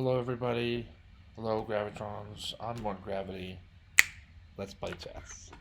Hello, everybody. Hello, Gravitrons. I'm More Gravity. Let's play chess.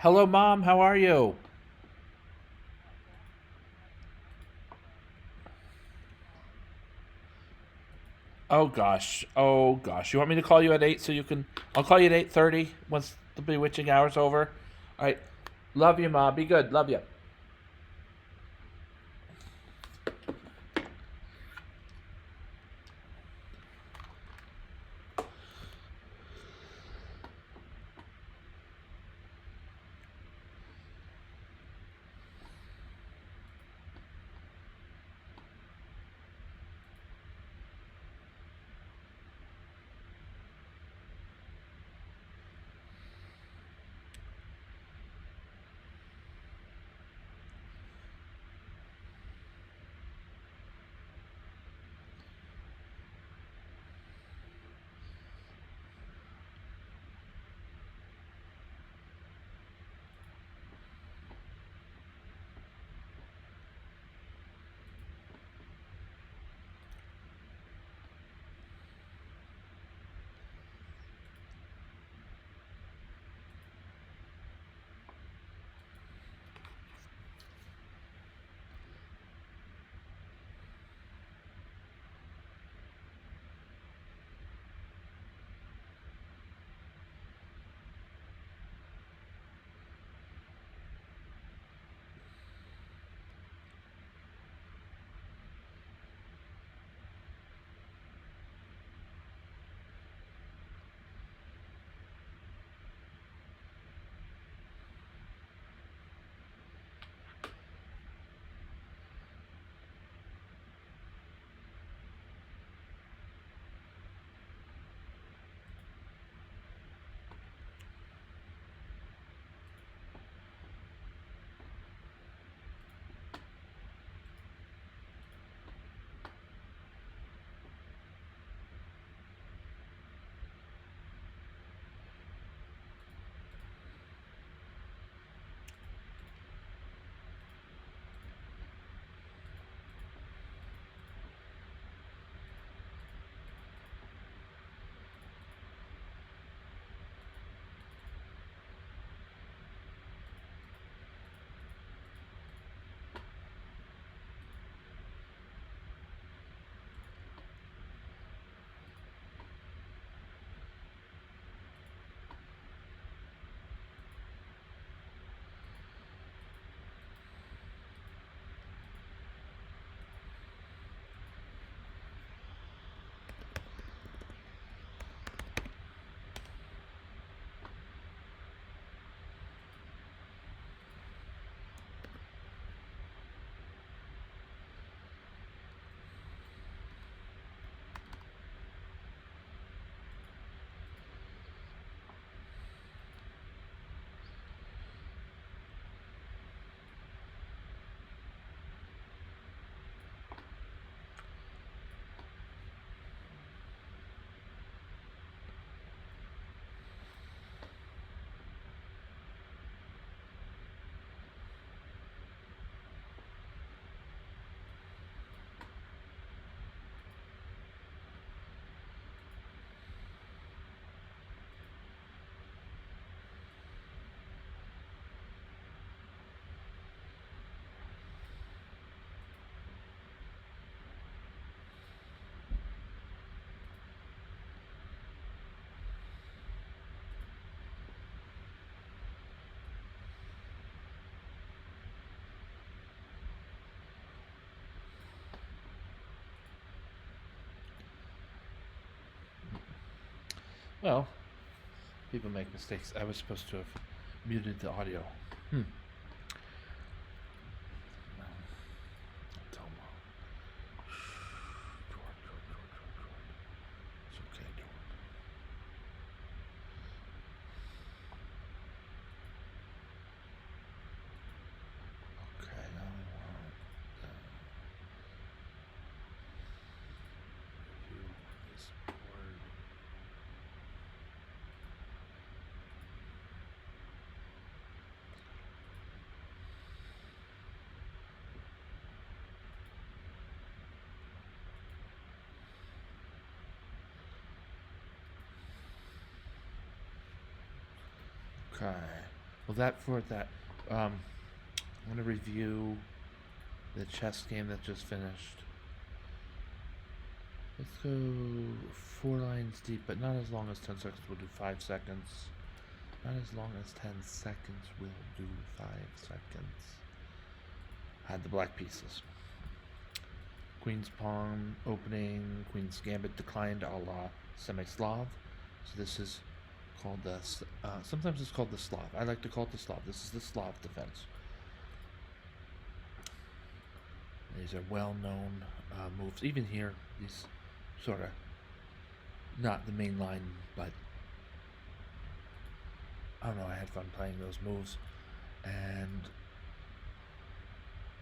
Hello, Mom. How are you? Oh gosh. Oh gosh. You want me to call you at 8 so you can? I'll call you at 8:30 once the bewitching hour's over. All right. Love you, Mom. Be good. Love you. Well, people make mistakes. I was supposed to have muted the audio. Hmm. Tell Mom. George. It's okay, George. Okay, now we want review this board. Okay. Well, that for that, I'm gonna review the chess game that just finished. Let's go 4 lines deep, but not as long as 10 seconds. We'll do 5 seconds. Not as long as 10 seconds. We'll do 5 seconds. Had the black pieces. Queen's pawn opening. Queen's gambit declined, a la semi-Slav. So this is called the. Sometimes it's called the Slav. I like to call it the Slav. This is the Slav defense. These are well-known moves. Even here, these sort of not the main line, but I don't know. I had fun playing those moves. And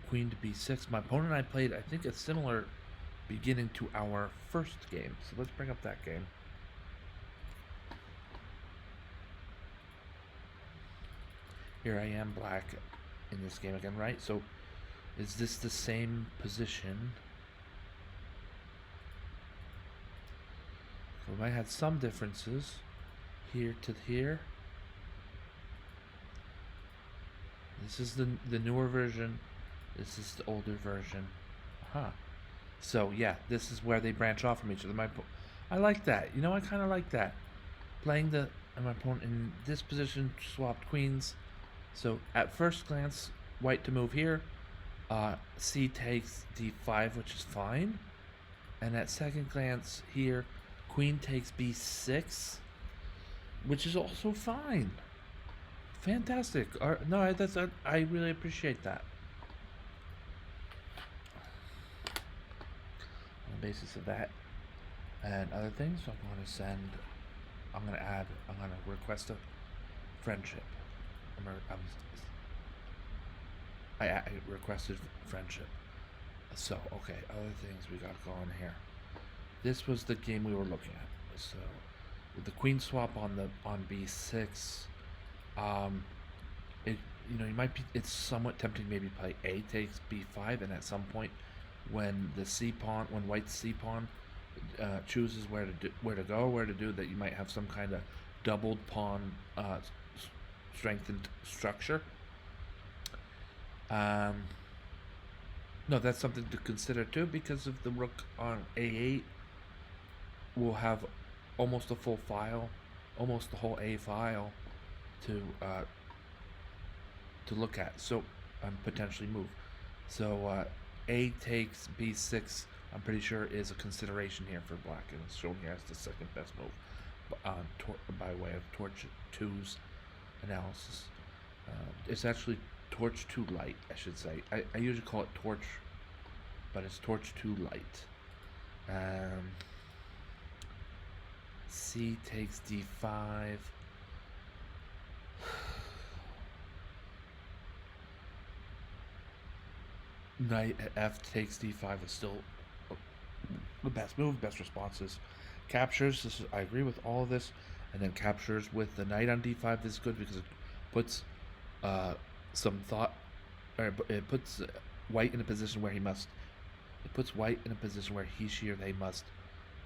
Queen to b6. My opponent and I played, I think, a similar beginning to our first game. So let's bring up that game. Here I am, black, in this game again, right? So is this the same position? So we might have some differences here to here. This is the newer version. This is the older version. So yeah, this is where they branch off from each other. I like that. You know, I kind of like that. Playing my opponent in this position, swapped queens. So at first glance, white to move here. C takes d5, which is fine. And at second glance here, queen takes b6, which is also fine. Fantastic. No, I really appreciate that. On the basis of that and other things, I'm going to request a friendship. I requested friendship. So, okay, other things we got going here. This was the game we were looking at. So, with the queen swap on b6, it's somewhat tempting maybe play a takes b5, and at some point when white's c pawn chooses where to go, where to do that, you might have some kind of doubled pawn strengthened structure. No, that's something to consider too, because of the rook on a8 will have almost a full file, almost the whole a file to look at, so potentially move. So a takes b6, I'm pretty sure is a consideration here for black, and it's shown here as the second best move by way of torch 2's analysis. It's actually torch 2 light, I should say. I usually call it torch, but it's torch 2 light. C takes d5. Knight at f takes d5 is still the best move, best responses. Captures, I agree with all of this, and then captures with the knight on d5 is good because it puts some thought, or it puts white in a position where she or they must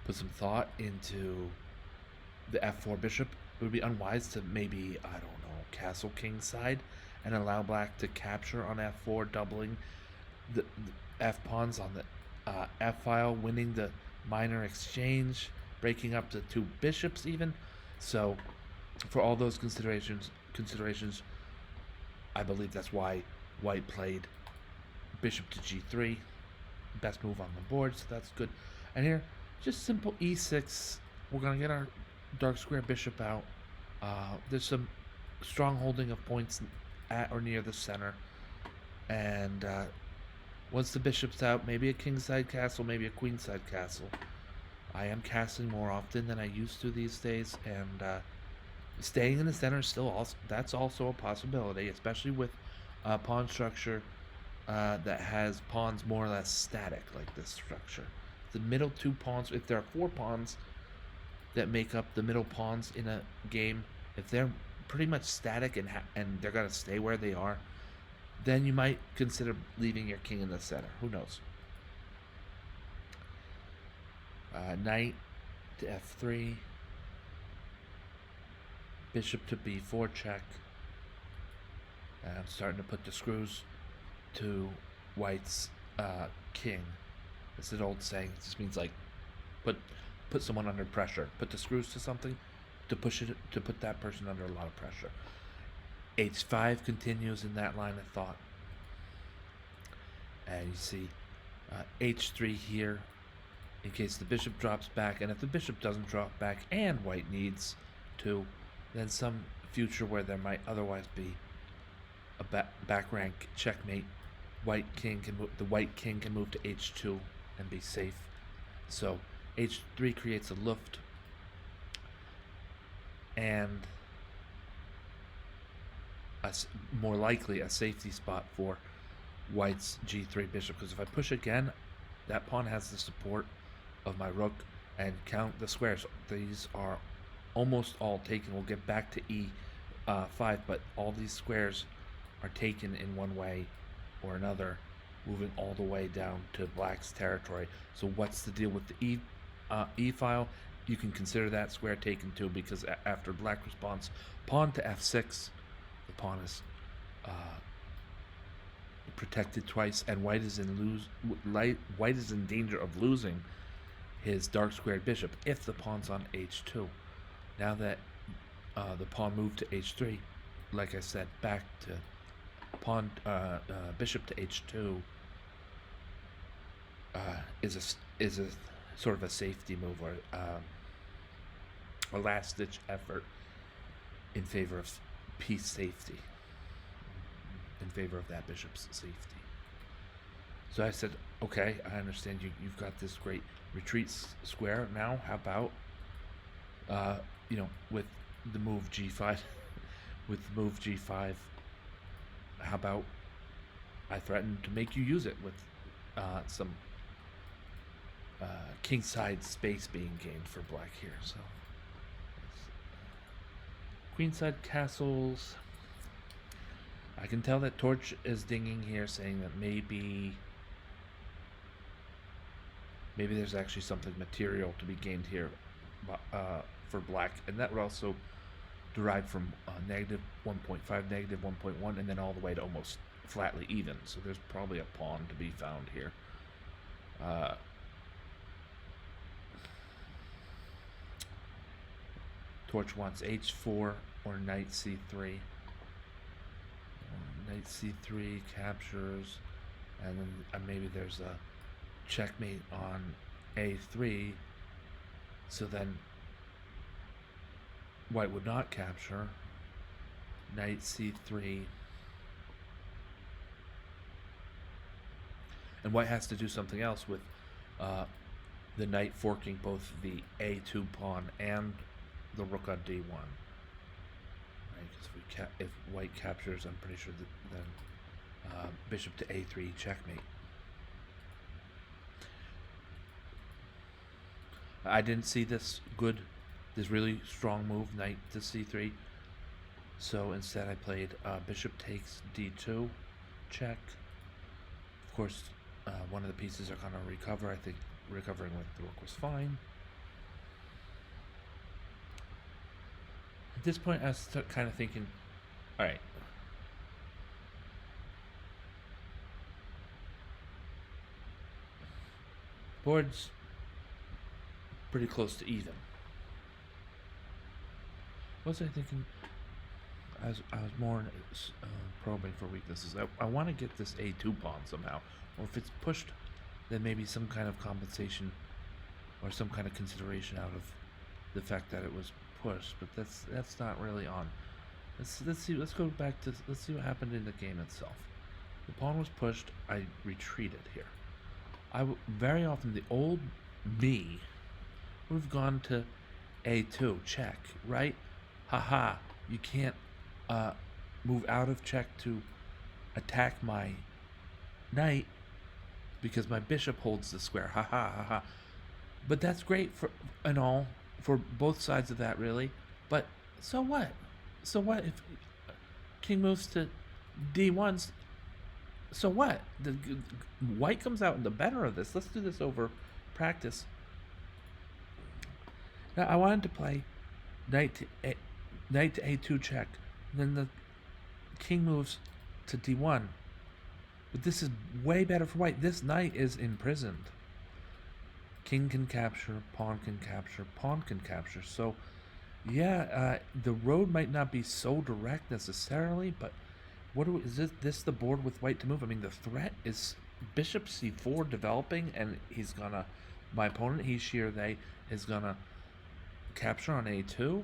put some thought into the f4 bishop. It would be unwise to maybe, I don't know, castle king side and allow black to capture on f4, doubling the f pawns on the f file, winning the minor exchange, breaking up the 2 bishops even. So for all those considerations, I believe that's why white played bishop to g3, best move on the board, so that's good. And here, just simple e6. We're gonna get our dark square bishop out. There's some strong holding of points at or near the center, and once the bishop's out, maybe a kingside castle, maybe a queenside castle. I am castling more often than I used to these days, and staying in the center is that's also a possibility, especially with pawn structure that has pawns more or less static like this structure. The middle 2 pawns, if there are 4 pawns that make up the middle pawns in a game, if they're pretty much static and they're gonna stay where they are, then you might consider leaving your king in the center. Who knows? Knight to f3, bishop to b4 check. And I'm starting to put the screws to white's king. It's an old saying. It just means like put someone under pressure. Put the screws to something to put that person under a lot of pressure. H5 continues in that line of thought. And you see H3 here in case the bishop drops back, and if the bishop doesn't drop back and white needs to, then some future where there might otherwise be a back rank checkmate, the white king can move to H2 and be safe. So H3 creates a luft and more likely a safety spot for white's G3 bishop, because if I push again, that pawn has the support of my rook, and count the squares. These are almost all taken. We'll get back to E5, but all these squares are taken in one way or another, moving all the way down to black's territory. So what's the deal with the E file? You can consider that square taken too, because after black responds pawn to F6, the pawn is protected twice, and white is in danger of losing his dark squared bishop if the pawn's on H2. Now that the pawn moved to H3, like I said, back to pawn bishop to H2 is a sort of a safety move, or a last ditch effort in favor of piece safety, in favor of that bishop's safety. So I said, okay, I understand you've got this great retreat square. Now how about with the move G5 how about I threaten to make you use it with some kingside space being gained for black here. So queenside castles. I can tell that Torch is dinging here, saying that maybe there's actually something material to be gained here for black, and that would also derive from negative 1.5, negative 1.1, and then all the way to almost flatly even. So there's probably a pawn to be found here. Torch wants H4 or knight C3. Knight C3 captures, and then maybe there's a checkmate on A3, so then white would not capture. Knight C3, and white has to do something else with the knight forking both the A2 pawn and the rook on D1. Because if white captures, I'm pretty sure that then bishop to A3 checkmate. I didn't see this really strong move, knight to C3. So instead I played bishop takes D2, check. Of course, one of the pieces are going to recover. I think recovering with the rook was fine. At this point, I was kind of thinking, all right, board's pretty close to even. What was I thinking? I was more probing for weaknesses. I want to get this A2 pawn somehow, or if it's pushed, then maybe some kind of compensation or some kind of consideration out of the fact that it was pushed. But that's not really on. Let's see. Let's go back to. Let's see what happened in the game itself. The pawn was pushed. I retreated here. Very often the old me would have gone to A2 check, right? Haha, you can't move out of check to attack my knight because my bishop holds the square. Haha, haha. But that's great for both sides of that, really. But so what? So what if king moves to D1? So what? The white comes out in the better of this. Let's do this over practice. Now I wanted to play knight to A2 check. Then the king moves to d1. But this is way better for white. This knight is imprisoned. King can capture, pawn can capture, pawn can capture. So, yeah, the road might not be so direct necessarily, but is this the board with white to move? I mean, the threat is bishop c4 developing, and he's gonna, my opponent, they is gonna capture on a2.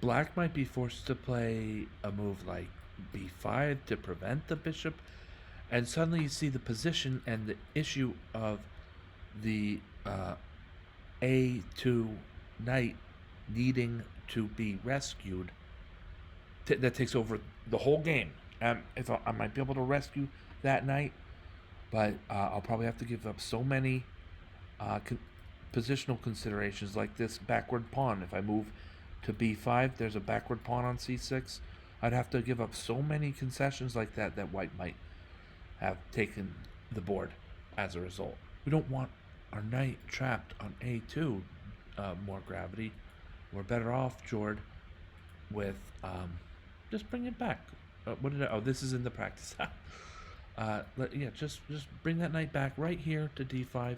Black might be forced to play a move like b5 to prevent the bishop, and suddenly you see the position and the issue of the a2 knight needing to be rescued. That takes over the whole game. If I might be able to rescue that knight, but I'll probably have to give up so many positional considerations, like this backward pawn. If I move to b5, there's a backward pawn on c6. I'd have to give up so many concessions like that white might have taken the board as a result. We don't want our knight trapped on a2. More gravity. We're better off, Jord, with just bring it back. This is in the practice. Just bring that knight back right here to d5,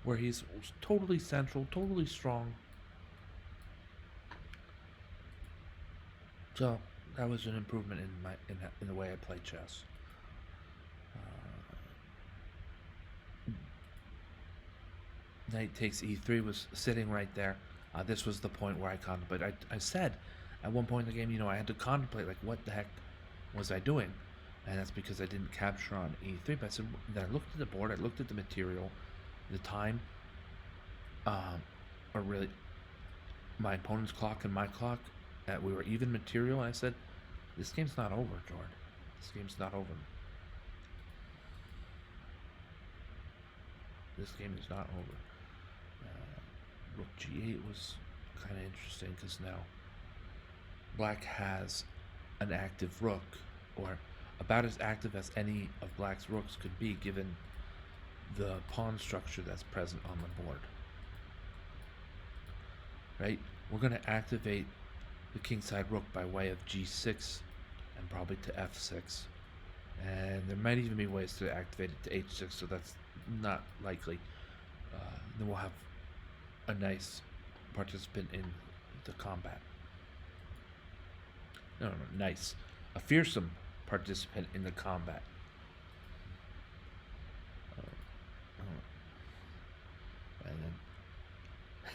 where he's totally central, totally strong. So that was an improvement in the way I play chess. Knight takes e3 was sitting right there. This was the point where I contemplated. I said at one point in the game, I had to contemplate, like, what the heck was I doing? And that's because I didn't capture on e3. But I said, then I looked at the board, I looked at the material, the time, or really my opponent's clock and my clock. We were even material, and I said, this game's not over, Jordan. This game's not over. This game is not over. Rook g8 was kind of interesting, because now black has an active rook, or about as active as any of black's rooks could be, given the pawn structure that's present on the board. Right? We're going to activate the kingside rook by way of g6 and probably to f6. And there might even be ways to activate it to h6, so that's not likely. Then we'll have a nice participant in the combat. No, nice. A fearsome participant in the combat.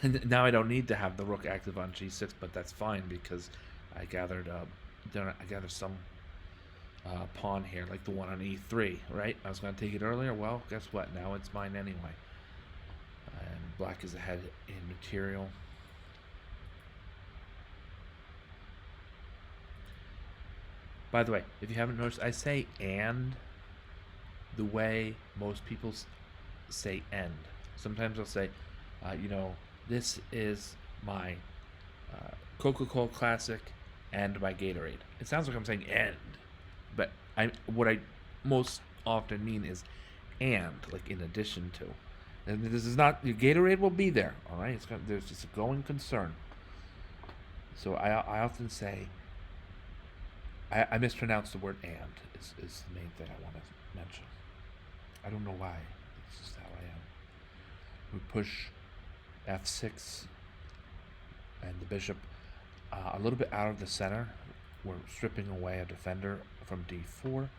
And now I don't need to have the rook active on g6, but that's fine, because I gathered some pawn here, like the one on e3, right? I was going to take it earlier. Well, guess what? Now it's mine anyway. And black is ahead in material. By the way, if you haven't noticed, I say "and" the way most people say "end." Sometimes I'll say, this is my Coca-Cola Classic and my Gatorade. It sounds like I'm saying "and," but what I most often mean is "and," like in addition to. And this is not, your Gatorade will be there, all right? There's just a going concern. So I often say, I mispronounce the word "and" is the main thing I want to mention. I don't know why. It's just how I am. We push f6 and the bishop a little bit out of the center. We're stripping away a defender from d4,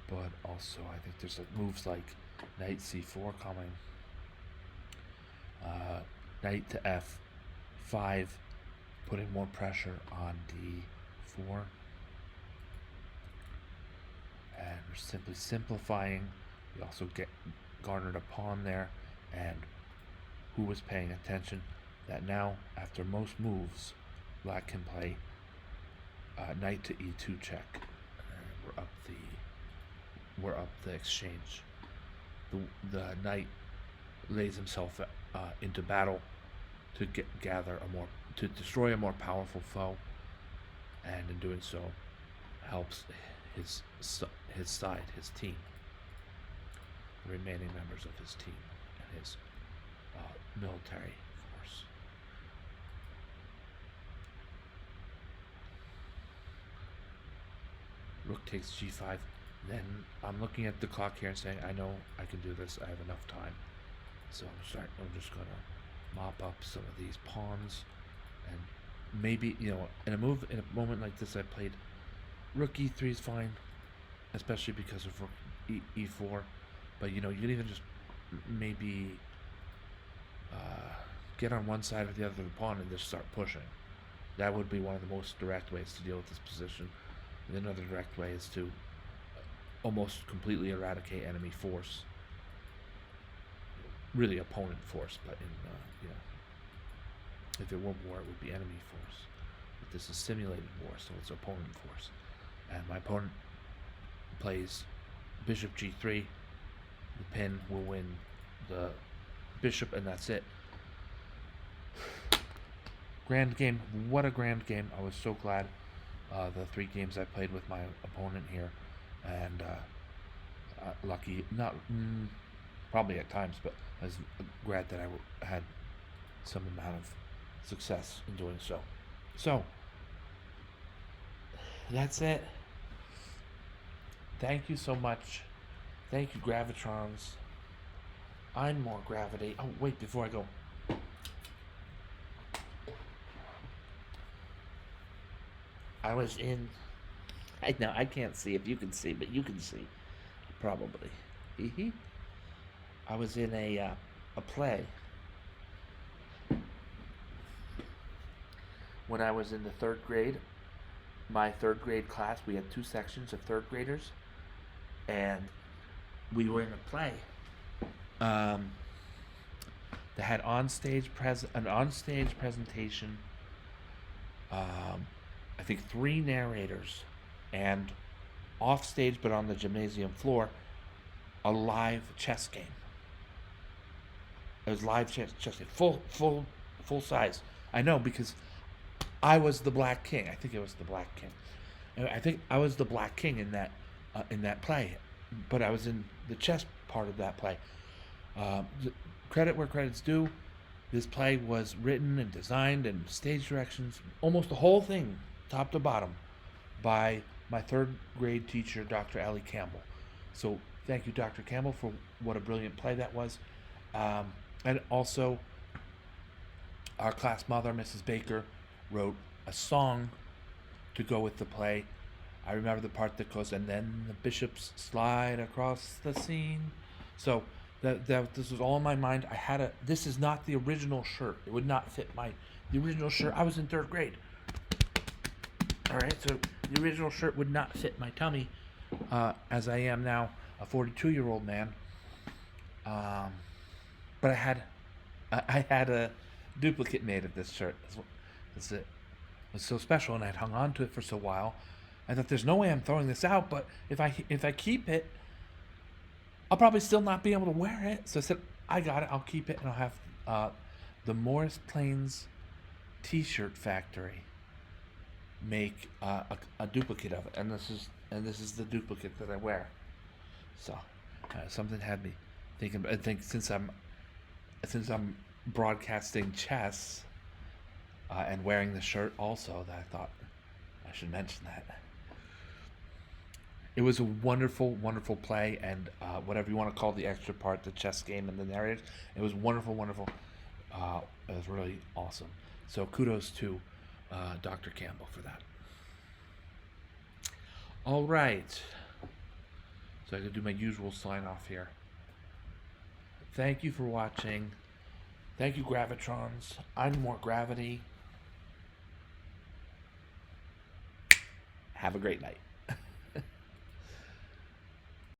but also I think there's moves like knight c4 coming. Knight to f5, putting more pressure on d4. And we're simply simplifying. We also garnered a pawn there, and who was paying attention that now, after most moves, black can play knight to e2 check. And we're up the exchange. The knight lays himself into battle to to destroy a more powerful foe, and in doing so, helps his side, his team, the remaining members of his team and his military force. Rook takes g5. Then I'm looking at the clock here and saying, I know I can do this. I have enough time. So I'm just gonna mop up some of these pawns, and maybe, in a moment like this, I played rook e3 is fine, especially because of rook e4. But you can even just maybe get on one side or the other of the pawn and just start pushing. That would be one of the most direct ways to deal with this position. And another direct way is to almost completely eradicate enemy force. Really opponent force, but if it weren't war, it would be enemy force. But this is simulated war, so it's opponent force. And my opponent plays bishop g3. The pin will win the bishop, and that's it. Grand game. What a grand game. I was so glad the 3 games I played with my opponent here. And lucky, not probably at times, but I was glad that I had some amount of success in doing so. So, that's it. Thank you so much. Thank you, Gravitrons. I'm more gravity. Oh, wait, before I go. I was in... I know, I can't see if you can see, but you can see. Probably. I was in a play when I was in the 3rd grade. My 3rd grade class, we had 2 sections of 3rd graders, and we were in a play that had an onstage presentation. I think 3 narrators, and off stage, but on the gymnasium floor, a live chess game. It was live chess game, full size. I know, because I was the Black King. I think it was the Black King. And I think I was the Black King in that play, but I was in the chess part of that play. Credit where credit's due. This play was written and designed and stage directions, almost the whole thing, top to bottom, by my 3rd grade teacher, Dr. Ellie Campbell. So thank you, Dr. Campbell, for what a brilliant play that was. And also, our class mother, Mrs. Baker, wrote a song to go with the play. I remember the part that goes, and then the bishops slide across the scene. So this was all in my mind. This is not the original shirt. It would not fit the original shirt. I was in 3rd grade. All right, so the original shirt would not fit my tummy, as I am now a 42-year-old man. But I had a duplicate made of this shirt. That's it. It was so special, and I'd hung on to it for so while. I thought, there's no way I'm throwing this out, but if I keep it, I'll probably still not be able to wear it. So I said, I got it. I'll keep it, and I'll have the Morris Plains T-shirt factory make a duplicate of it, and this is the duplicate that I wear. So something had me thinking. I think since I'm broadcasting chess and wearing the shirt also, that I thought I should mention that. It was a wonderful, wonderful play, and whatever you want to call the extra part, the chess game and the narrative, it was wonderful, wonderful. It was really awesome. So kudos to Dr. Campbell for that. All right. So I can do my usual sign off here. Thank you for watching. Thank you, Gravitrons. I'm more gravity. Have a great night.